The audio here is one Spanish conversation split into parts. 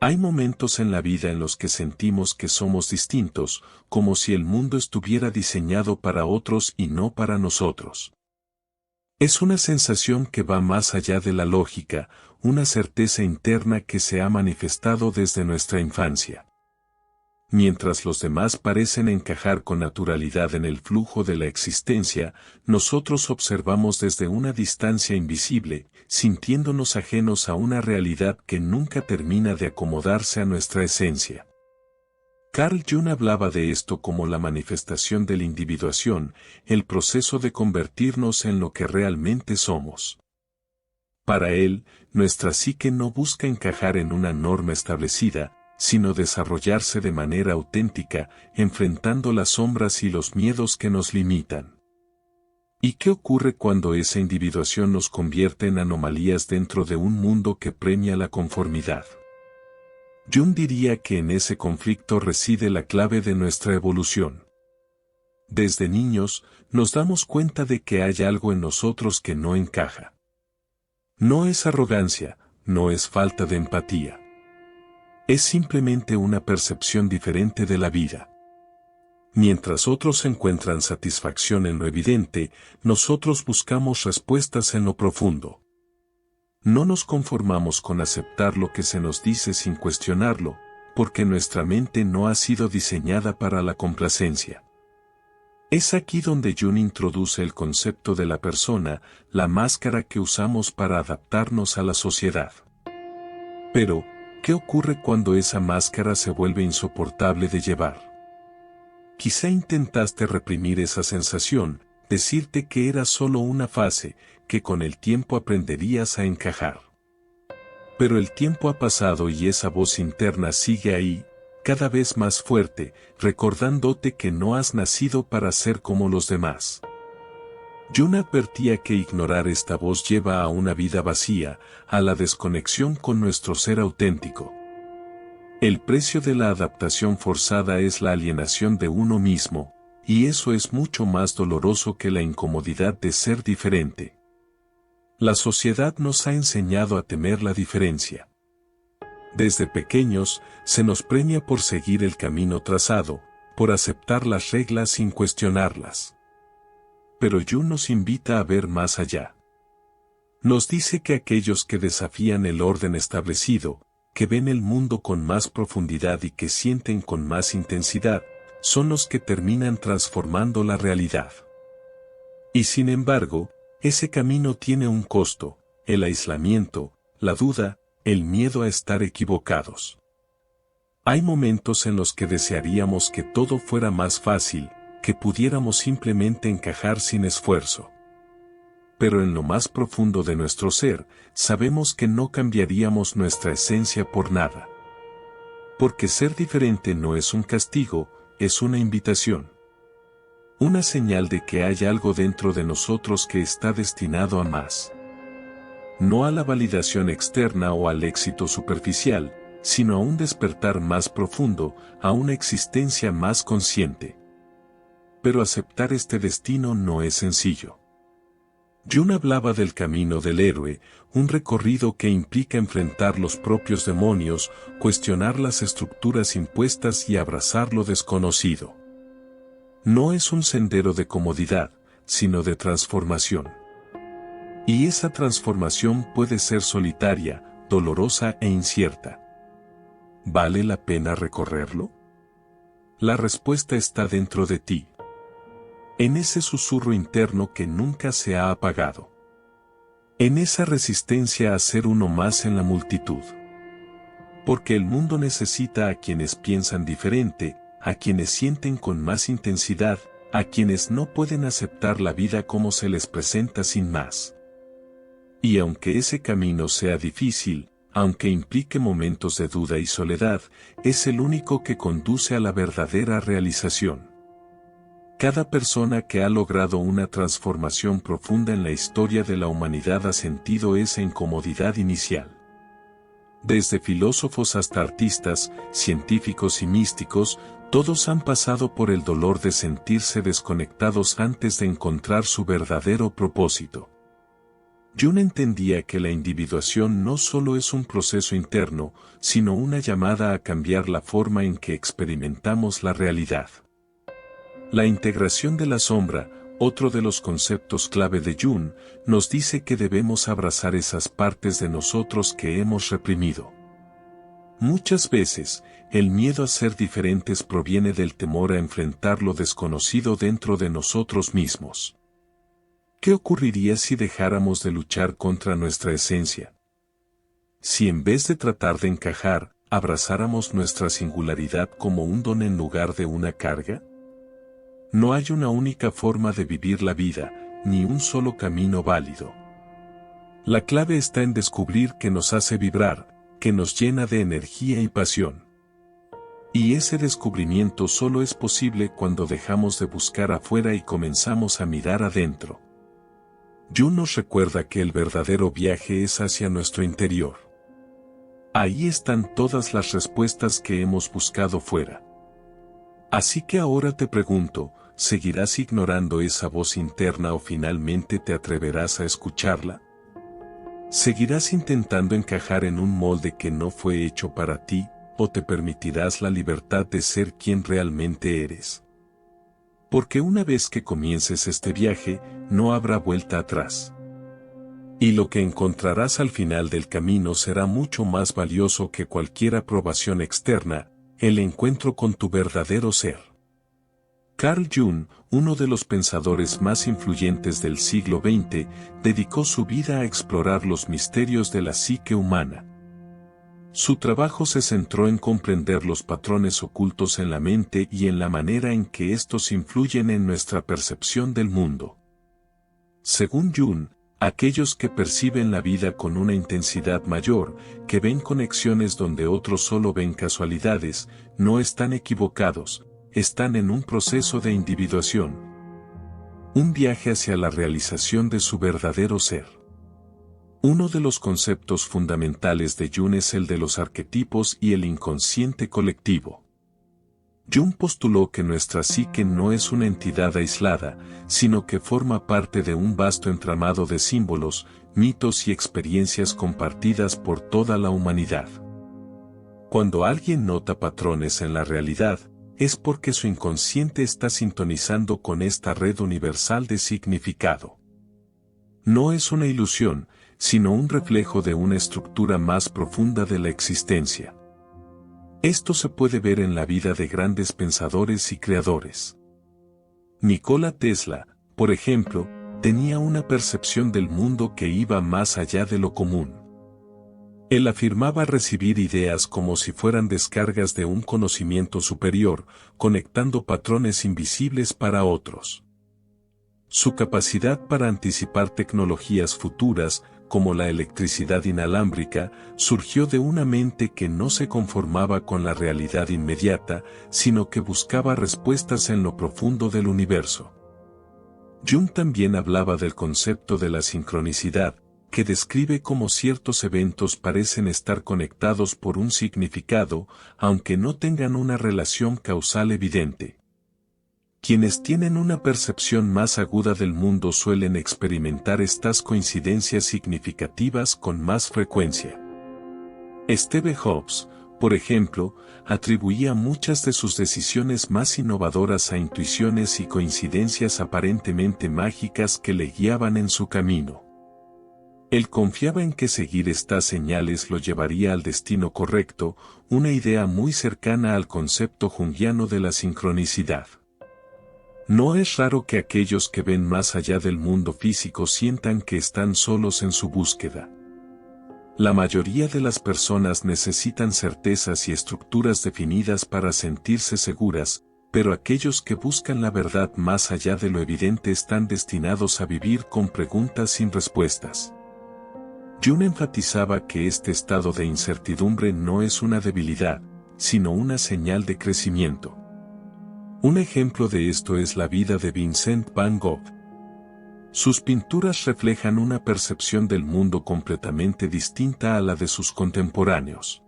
Hay momentos en la vida en los que sentimos que somos distintos, como si el mundo estuviera diseñado para otros y no para nosotros. Es una sensación que va más allá de la lógica, una certeza interna que se ha manifestado desde nuestra infancia. Mientras los demás parecen encajar con naturalidad en el flujo de la existencia, nosotros observamos desde una distancia invisible, sintiéndonos ajenos a una realidad que nunca termina de acomodarse a nuestra esencia. Carl Jung hablaba de esto como la manifestación de la individuación, el proceso de convertirnos en lo que realmente somos. Para él, nuestra psique no busca encajar en una norma establecida, sino desarrollarse de manera auténtica, enfrentando las sombras y los miedos que nos limitan. ¿Y qué ocurre cuando esa individuación nos convierte en anomalías dentro de un mundo que premia la conformidad? Jung diría que en ese conflicto reside la clave de nuestra evolución. Desde niños, nos damos cuenta de que hay algo en nosotros que no encaja. No es arrogancia, no es falta de empatía. Es simplemente una percepción diferente de la vida. Mientras otros encuentran satisfacción en lo evidente, nosotros buscamos respuestas en lo profundo. No nos conformamos con aceptar lo que se nos dice sin cuestionarlo, porque nuestra mente no ha sido diseñada para la complacencia. Es aquí donde Jung introduce el concepto de la persona, la máscara que usamos para adaptarnos a la sociedad. Pero, ¿qué ocurre cuando esa máscara se vuelve insoportable de llevar? Quizá intentaste reprimir esa sensación, decirte que era solo una fase, que con el tiempo aprenderías a encajar. Pero el tiempo ha pasado y esa voz interna sigue ahí, cada vez más fuerte, recordándote que no has nacido para ser como los demás. Jung advertía que ignorar esta voz lleva a una vida vacía, a la desconexión con nuestro ser auténtico. El precio de la adaptación forzada es la alienación de uno mismo, y eso es mucho más doloroso que la incomodidad de ser diferente. La sociedad nos ha enseñado a temer la diferencia. Desde pequeños, se nos premia por seguir el camino trazado, por aceptar las reglas sin cuestionarlas. Pero Jung nos invita a ver más allá. Nos dice que aquellos que desafían el orden establecido, que ven el mundo con más profundidad y que sienten con más intensidad, son los que terminan transformando la realidad. Y sin embargo, ese camino tiene un costo, el aislamiento, la duda, el miedo a estar equivocados. Hay momentos en los que desearíamos que todo fuera más fácil, que pudiéramos simplemente encajar sin esfuerzo. Pero en lo más profundo de nuestro ser, sabemos que no cambiaríamos nuestra esencia por nada. Porque ser diferente no es un castigo, es una invitación. Una señal de que hay algo dentro de nosotros que está destinado a más. No a la validación externa o al éxito superficial, sino a un despertar más profundo, a una existencia más consciente. Pero aceptar este destino no es sencillo. Jung hablaba del camino del héroe, un recorrido que implica enfrentar los propios demonios, cuestionar las estructuras impuestas y abrazar lo desconocido. No es un sendero de comodidad, sino de transformación. Y esa transformación puede ser solitaria, dolorosa e incierta. ¿Vale la pena recorrerlo? La respuesta está dentro de ti. En ese susurro interno que nunca se ha apagado. En esa resistencia a ser uno más en la multitud. Porque el mundo necesita a quienes piensan diferente, a quienes sienten con más intensidad, a quienes no pueden aceptar la vida como se les presenta sin más. Y aunque ese camino sea difícil, aunque implique momentos de duda y soledad, es el único que conduce a la verdadera realización. Cada persona que ha logrado una transformación profunda en la historia de la humanidad ha sentido esa incomodidad inicial. Desde filósofos hasta artistas, científicos y místicos, todos han pasado por el dolor de sentirse desconectados antes de encontrar su verdadero propósito. Jung entendía que la individuación no solo es un proceso interno, sino una llamada a cambiar la forma en que experimentamos la realidad. La integración de la sombra, otro de los conceptos clave de Jung, nos dice que debemos abrazar esas partes de nosotros que hemos reprimido. Muchas veces, el miedo a ser diferentes proviene del temor a enfrentar lo desconocido dentro de nosotros mismos. ¿Qué ocurriría si dejáramos de luchar contra nuestra esencia? Si en vez de tratar de encajar, abrazáramos nuestra singularidad como un don en lugar de una carga? No hay una única forma de vivir la vida, ni un solo camino válido. La clave está en descubrir qué nos hace vibrar, que nos llena de energía y pasión. Y ese descubrimiento solo es posible cuando dejamos de buscar afuera y comenzamos a mirar adentro. Jung nos recuerda que el verdadero viaje es hacia nuestro interior. Ahí están todas las respuestas que hemos buscado fuera. Así que ahora te pregunto, ¿seguirás ignorando esa voz interna o finalmente te atreverás a escucharla? ¿Seguirás intentando encajar en un molde que no fue hecho para ti, o te permitirás la libertad de ser quien realmente eres? Porque una vez que comiences este viaje, no habrá vuelta atrás. Y lo que encontrarás al final del camino será mucho más valioso que cualquier aprobación externa, el encuentro con tu verdadero ser. Carl Jung, uno de los pensadores más influyentes del siglo XX, dedicó su vida a explorar los misterios de la psique humana. Su trabajo se centró en comprender los patrones ocultos en la mente y en la manera en que estos influyen en nuestra percepción del mundo. Según Jung, aquellos que perciben la vida con una intensidad mayor, que ven conexiones donde otros solo ven casualidades, no están equivocados, están en un proceso de individuación. Un viaje hacia la realización de su verdadero ser. Uno de los conceptos fundamentales de Jung es el de los arquetipos y el inconsciente colectivo. Jung postuló que nuestra psique no es una entidad aislada, sino que forma parte de un vasto entramado de símbolos, mitos y experiencias compartidas por toda la humanidad. Cuando alguien nota patrones en la realidad, es porque su inconsciente está sintonizando con esta red universal de significado. No es una ilusión, sino un reflejo de una estructura más profunda de la existencia. Esto se puede ver en la vida de grandes pensadores y creadores. Nikola Tesla, por ejemplo, tenía una percepción del mundo que iba más allá de lo común. Él afirmaba recibir ideas como si fueran descargas de un conocimiento superior, conectando patrones invisibles para otros. Su capacidad para anticipar tecnologías futuras, como la electricidad inalámbrica, surgió de una mente que no se conformaba con la realidad inmediata, sino que buscaba respuestas en lo profundo del universo. Jung también hablaba del concepto de la sincronicidad, que describe cómo ciertos eventos parecen estar conectados por un significado, aunque no tengan una relación causal evidente. Quienes tienen una percepción más aguda del mundo suelen experimentar estas coincidencias significativas con más frecuencia. Steve Jobs, por ejemplo, atribuía muchas de sus decisiones más innovadoras a intuiciones y coincidencias aparentemente mágicas que le guiaban en su camino. Él confiaba en que seguir estas señales lo llevaría al destino correcto, una idea muy cercana al concepto junguiano de la sincronicidad. No es raro que aquellos que ven más allá del mundo físico sientan que están solos en su búsqueda. La mayoría de las personas necesitan certezas y estructuras definidas para sentirse seguras, pero aquellos que buscan la verdad más allá de lo evidente están destinados a vivir con preguntas sin respuestas. Jung enfatizaba que este estado de incertidumbre no es una debilidad, sino una señal de crecimiento. Un ejemplo de esto es la vida de Vincent van Gogh. Sus pinturas reflejan una percepción del mundo completamente distinta a la de sus contemporáneos.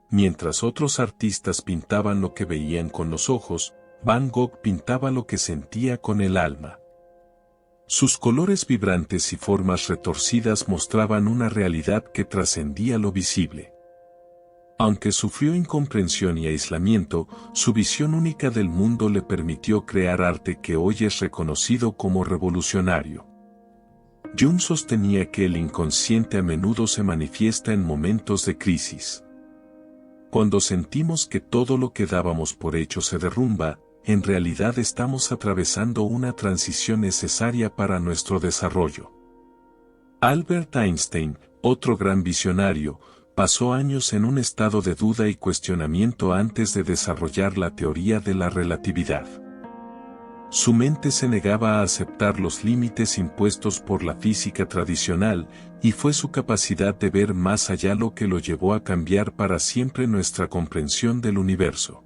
Mientras otros artistas pintaban lo que veían con los ojos, Van Gogh pintaba lo que sentía con el alma. Sus colores vibrantes y formas retorcidas mostraban una realidad que trascendía lo visible. Aunque sufrió incomprensión y aislamiento, su visión única del mundo le permitió crear arte que hoy es reconocido como revolucionario. Jung sostenía que el inconsciente a menudo se manifiesta en momentos de crisis. Cuando sentimos que todo lo que dábamos por hecho se derrumba, en realidad estamos atravesando una transición necesaria para nuestro desarrollo. Albert Einstein, otro gran visionario, pasó años en un estado de duda y cuestionamiento antes de desarrollar la teoría de la relatividad. Su mente se negaba a aceptar los límites impuestos por la física tradicional, y fue su capacidad de ver más allá lo que lo llevó a cambiar para siempre nuestra comprensión del universo.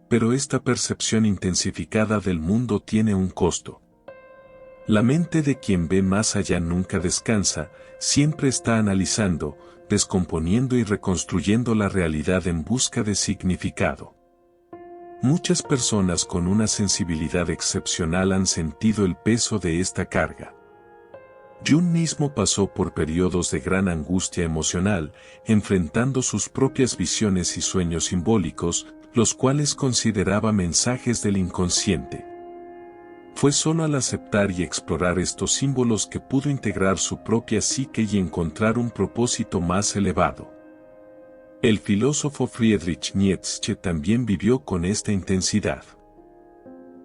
Pero esta percepción intensificada del mundo tiene un costo. La mente de quien ve más allá nunca descansa, siempre está analizando, descomponiendo y reconstruyendo la realidad en busca de significado. Muchas personas con una sensibilidad excepcional han sentido el peso de esta carga. Jung mismo pasó por periodos de gran angustia emocional, enfrentando sus propias visiones y sueños simbólicos, los cuales consideraba mensajes del inconsciente. Fue solo al aceptar y explorar estos símbolos que pudo integrar su propia psique y encontrar un propósito más elevado. El filósofo Friedrich Nietzsche también vivió con esta intensidad.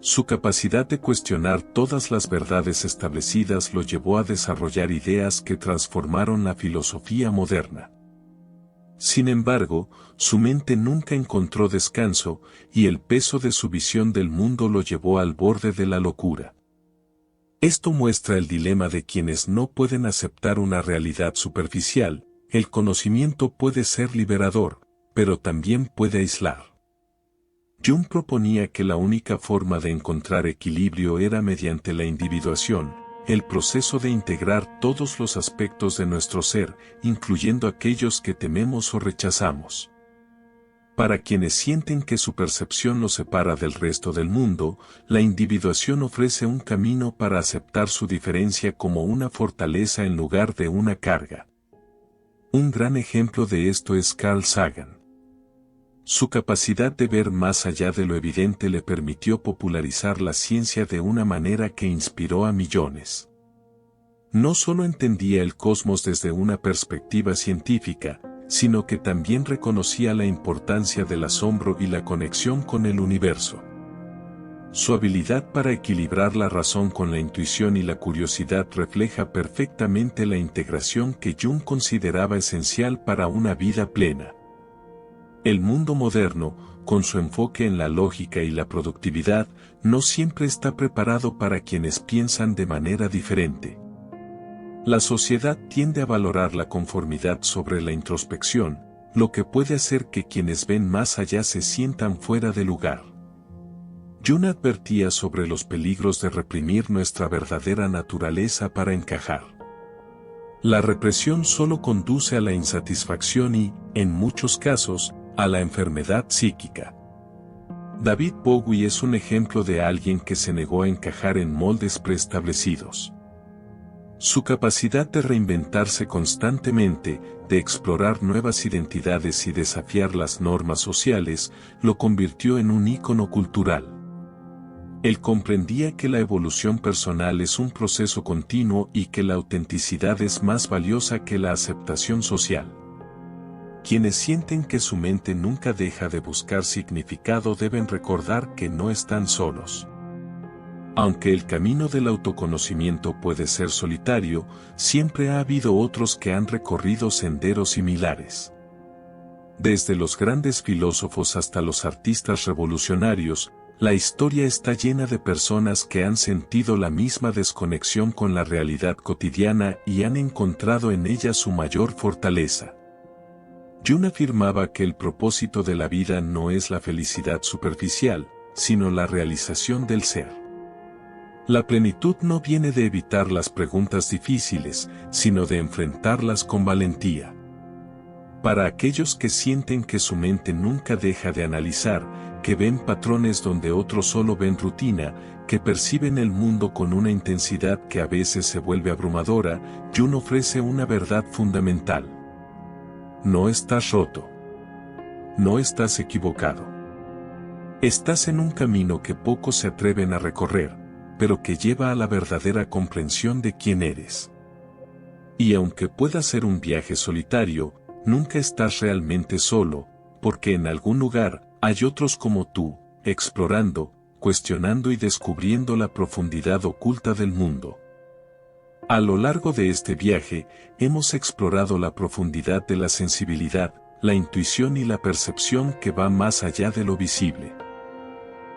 Su capacidad de cuestionar todas las verdades establecidas lo llevó a desarrollar ideas que transformaron la filosofía moderna. Sin embargo, su mente nunca encontró descanso, y el peso de su visión del mundo lo llevó al borde de la locura. Esto muestra el dilema de quienes no pueden aceptar una realidad superficial. El conocimiento puede ser liberador, pero también puede aislar. Jung proponía que la única forma de encontrar equilibrio era mediante la individuación, el proceso de integrar todos los aspectos de nuestro ser, incluyendo aquellos que tememos o rechazamos. Para quienes sienten que su percepción los separa del resto del mundo, la individuación ofrece un camino para aceptar su diferencia como una fortaleza en lugar de una carga. Un gran ejemplo de esto es Carl Sagan. Su capacidad de ver más allá de lo evidente le permitió popularizar la ciencia de una manera que inspiró a millones. No solo entendía el cosmos desde una perspectiva científica, sino que también reconocía la importancia del asombro y la conexión con el universo. Su habilidad para equilibrar la razón con la intuición y la curiosidad refleja perfectamente la integración que Jung consideraba esencial para una vida plena. El mundo moderno, con su enfoque en la lógica y la productividad, no siempre está preparado para quienes piensan de manera diferente. La sociedad tiende a valorar la conformidad sobre la introspección, lo que puede hacer que quienes ven más allá se sientan fuera de lugar. Jung advertía sobre los peligros de reprimir nuestra verdadera naturaleza para encajar. La represión solo conduce a la insatisfacción y, en muchos casos, a la enfermedad psíquica. David Bowie es un ejemplo de alguien que se negó a encajar en moldes preestablecidos. Su capacidad de reinventarse constantemente, de explorar nuevas identidades y desafiar las normas sociales, lo convirtió en un ícono cultural. Él comprendía que la evolución personal es un proceso continuo y que la autenticidad es más valiosa que la aceptación social. Quienes sienten que su mente nunca deja de buscar significado deben recordar que no están solos. Aunque el camino del autoconocimiento puede ser solitario, siempre ha habido otros que han recorrido senderos similares. Desde los grandes filósofos hasta los artistas revolucionarios, la historia está llena de personas que han sentido la misma desconexión con la realidad cotidiana y han encontrado en ella su mayor fortaleza. Jung afirmaba que el propósito de la vida no es la felicidad superficial, sino la realización del ser. La plenitud no viene de evitar las preguntas difíciles, sino de enfrentarlas con valentía. Para aquellos que sienten que su mente nunca deja de analizar, que ven patrones donde otros solo ven rutina, que perciben el mundo con una intensidad que a veces se vuelve abrumadora. Jung ofrece una verdad fundamental. No estás roto. No estás equivocado. Estás en un camino que pocos se atreven a recorrer, pero que lleva a la verdadera comprensión de quién eres. Y aunque pueda ser un viaje solitario, nunca estás realmente solo, porque en algún lugar hay otros como tú, explorando, cuestionando y descubriendo la profundidad oculta del mundo. A lo largo de este viaje, hemos explorado la profundidad de la sensibilidad, la intuición y la percepción que va más allá de lo visible.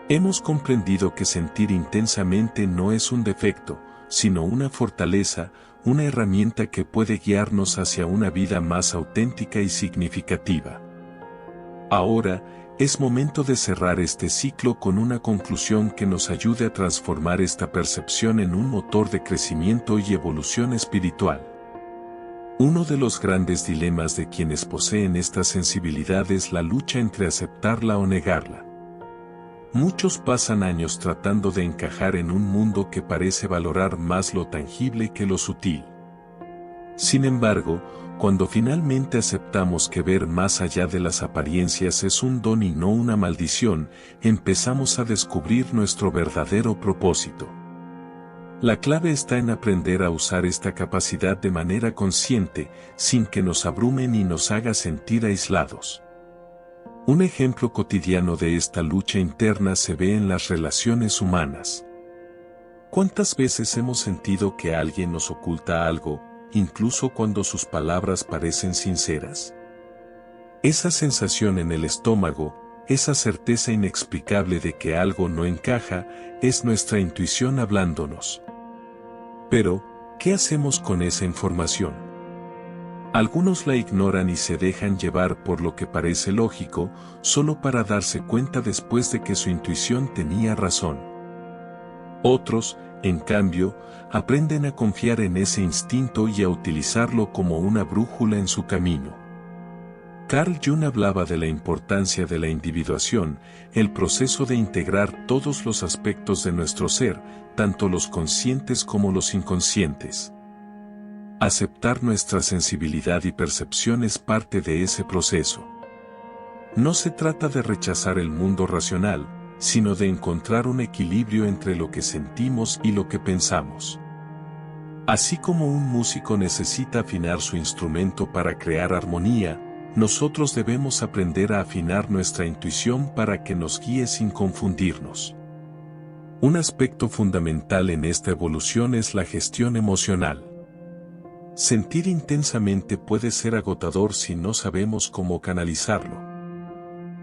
Hemos comprendido que sentir intensamente no es un defecto, sino una fortaleza, una herramienta que puede guiarnos hacia una vida más auténtica y significativa. Ahora, es momento de cerrar este ciclo con una conclusión que nos ayude a transformar esta percepción en un motor de crecimiento y evolución espiritual. Uno de los grandes dilemas de quienes poseen esta sensibilidad es la lucha entre aceptarla o negarla. Muchos pasan años tratando de encajar en un mundo que parece valorar más lo tangible que lo sutil. Sin embargo, cuando finalmente aceptamos que ver más allá de las apariencias es un don y no una maldición, empezamos a descubrir nuestro verdadero propósito. La clave está en aprender a usar esta capacidad de manera consciente, sin que nos abrume ni nos haga sentir aislados. Un ejemplo cotidiano de esta lucha interna se ve en las relaciones humanas. ¿Cuántas veces hemos sentido que alguien nos oculta algo, incluso cuando sus palabras parecen sinceras? Esa sensación en el estómago, esa certeza inexplicable de que algo no encaja, es nuestra intuición hablándonos. Pero, ¿qué hacemos con esa información? Algunos la ignoran y se dejan llevar por lo que parece lógico, solo para darse cuenta después de que su intuición tenía razón. Otros, en cambio, aprenden a confiar en ese instinto y a utilizarlo como una brújula en su camino. Carl Jung hablaba de la importancia de la individuación, el proceso de integrar todos los aspectos de nuestro ser, tanto los conscientes como los inconscientes. Aceptar nuestra sensibilidad y percepción es parte de ese proceso. No se trata de rechazar el mundo racional, sino de encontrar un equilibrio entre lo que sentimos y lo que pensamos. Así como un músico necesita afinar su instrumento para crear armonía, nosotros debemos aprender a afinar nuestra intuición para que nos guíe sin confundirnos. Un aspecto fundamental en esta evolución es la gestión emocional. Sentir intensamente puede ser agotador si no sabemos cómo canalizarlo.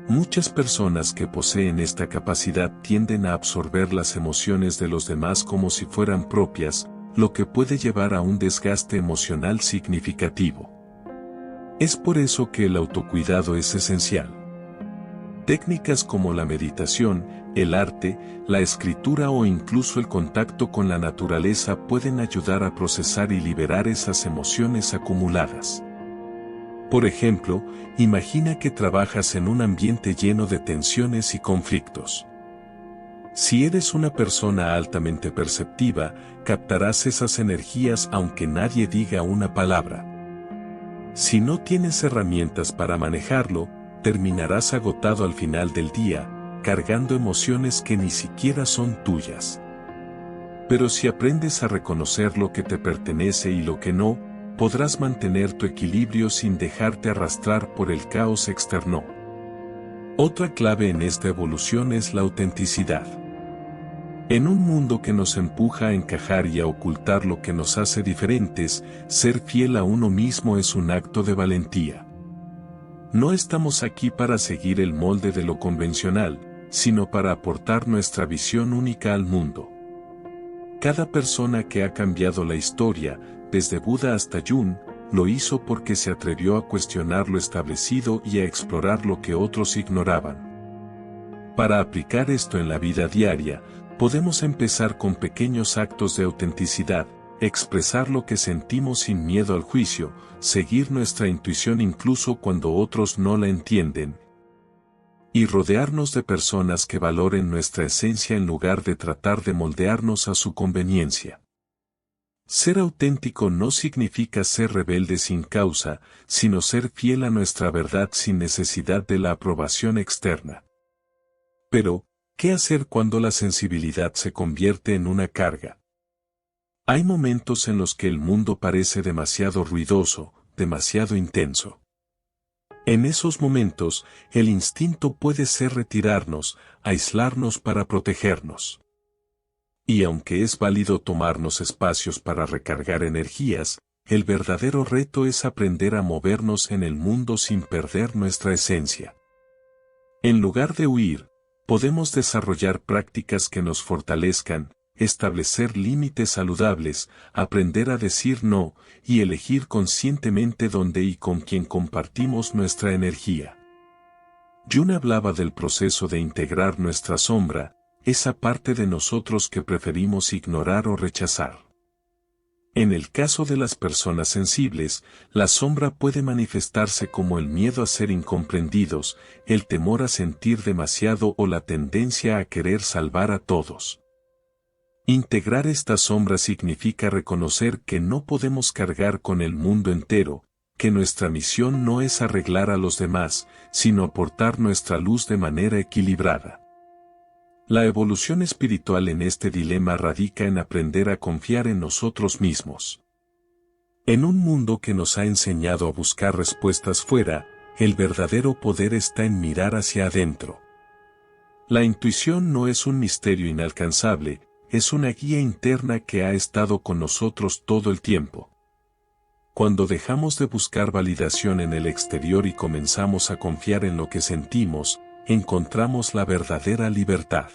Muchas personas que poseen esta capacidad tienden a absorber las emociones de los demás como si fueran propias, lo que puede llevar a un desgaste emocional significativo. Es por eso que el autocuidado es esencial. Técnicas como la meditación, el arte, la escritura o incluso el contacto con la naturaleza pueden ayudar a procesar y liberar esas emociones acumuladas. Por ejemplo, imagina que trabajas en un ambiente lleno de tensiones y conflictos. Si eres una persona altamente perceptiva, captarás esas energías aunque nadie diga una palabra. Si no tienes herramientas para manejarlo, terminarás agotado al final del día, cargando emociones que ni siquiera son tuyas. Pero si aprendes a reconocer lo que te pertenece y lo que no, podrás mantener tu equilibrio sin dejarte arrastrar por el caos externo. Otra clave en esta evolución es la autenticidad. En un mundo que nos empuja a encajar y a ocultar lo que nos hace diferentes, ser fiel a uno mismo es un acto de valentía. No estamos aquí para seguir el molde de lo convencional, sino para aportar nuestra visión única al mundo. Cada persona que ha cambiado la historia, desde Buda hasta Jung, lo hizo porque se atrevió a cuestionar lo establecido y a explorar lo que otros ignoraban. Para aplicar esto en la vida diaria, podemos empezar con pequeños actos de autenticidad, expresar lo que sentimos sin miedo al juicio, seguir nuestra intuición incluso cuando otros no la entienden. Y rodearnos de personas que valoren nuestra esencia en lugar de tratar de moldearnos a su conveniencia. Ser auténtico no significa ser rebelde sin causa, sino ser fiel a nuestra verdad sin necesidad de la aprobación externa. Pero, ¿qué hacer cuando la sensibilidad se convierte en una carga? Hay momentos en los que el mundo parece demasiado ruidoso, demasiado intenso. En esos momentos, el instinto puede ser retirarnos, aislarnos para protegernos. Y aunque es válido tomarnos espacios para recargar energías, el verdadero reto es aprender a movernos en el mundo sin perder nuestra esencia. En lugar de huir, podemos desarrollar prácticas que nos fortalezcan, establecer límites saludables, aprender a decir no, y elegir conscientemente dónde y con quién compartimos nuestra energía. Jung hablaba del proceso de integrar nuestra sombra, esa parte de nosotros que preferimos ignorar o rechazar. En el caso de las personas sensibles, la sombra puede manifestarse como el miedo a ser incomprendidos, el temor a sentir demasiado o la tendencia a querer salvar a todos. Integrar esta sombra significa reconocer que no podemos cargar con el mundo entero, que nuestra misión no es arreglar a los demás, sino aportar nuestra luz de manera equilibrada. La evolución espiritual en este dilema radica en aprender a confiar en nosotros mismos. En un mundo que nos ha enseñado a buscar respuestas fuera, el verdadero poder está en mirar hacia adentro. La intuición no es un misterio inalcanzable, es una guía interna que ha estado con nosotros todo el tiempo. Cuando dejamos de buscar validación en el exterior y comenzamos a confiar en lo que sentimos, encontramos la verdadera libertad.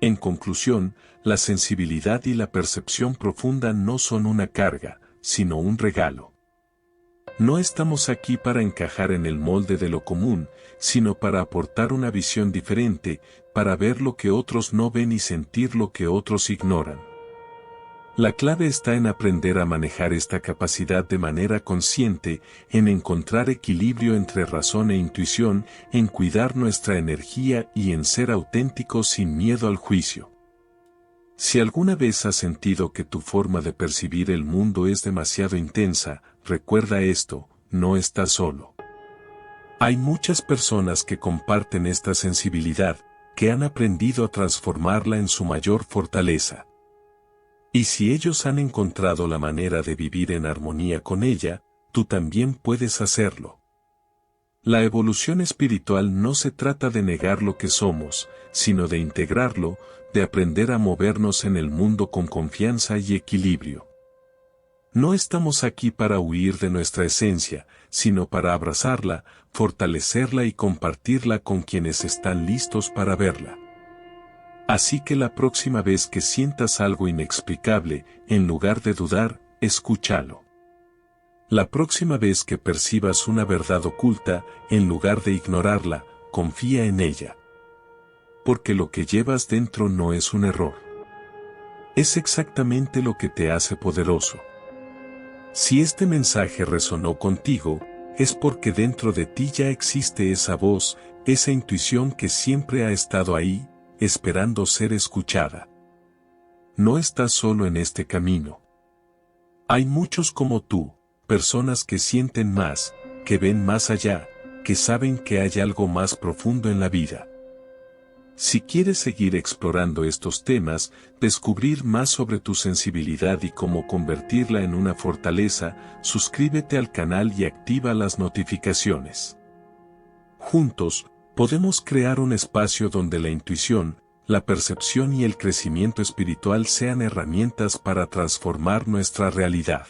En conclusión, la sensibilidad y la percepción profunda no son una carga, sino un regalo. No estamos aquí para encajar en el molde de lo común, sino para aportar una visión diferente, para ver lo que otros no ven y sentir lo que otros ignoran. La clave está en aprender a manejar esta capacidad de manera consciente, en encontrar equilibrio entre razón e intuición, en cuidar nuestra energía y en ser auténticos sin miedo al juicio. Si alguna vez has sentido que tu forma de percibir el mundo es demasiado intensa, recuerda esto, no estás solo. Hay muchas personas que comparten esta sensibilidad, que han aprendido a transformarla en su mayor fortaleza. Y si ellos han encontrado la manera de vivir en armonía con ella, tú también puedes hacerlo. La evolución espiritual no se trata de negar lo que somos, sino de integrarlo, de aprender a movernos en el mundo con confianza y equilibrio. No estamos aquí para huir de nuestra esencia, sino para abrazarla, fortalecerla y compartirla con quienes están listos para verla. Así que la próxima vez que sientas algo inexplicable, en lugar de dudar, escúchalo. La próxima vez que percibas una verdad oculta, en lugar de ignorarla, confía en ella. Porque lo que llevas dentro no es un error. Es exactamente lo que te hace poderoso. Si este mensaje resonó contigo, es porque dentro de ti ya existe esa voz, esa intuición que siempre ha estado ahí, esperando ser escuchada. No estás solo en este camino. Hay muchos como tú, personas que sienten más, que ven más allá, que saben que hay algo más profundo en la vida. Si quieres seguir explorando estos temas, descubrir más sobre tu sensibilidad y cómo convertirla en una fortaleza, suscríbete al canal y activa las notificaciones. Juntos, podemos crear un espacio donde la intuición, la percepción y el crecimiento espiritual sean herramientas para transformar nuestra realidad.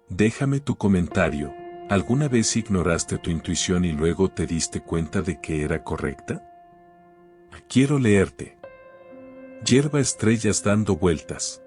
Déjame tu comentario. ¿Alguna vez ignoraste tu intuición y luego te diste cuenta de que era correcta? Quiero leerte. Hierba estrellas dando vueltas.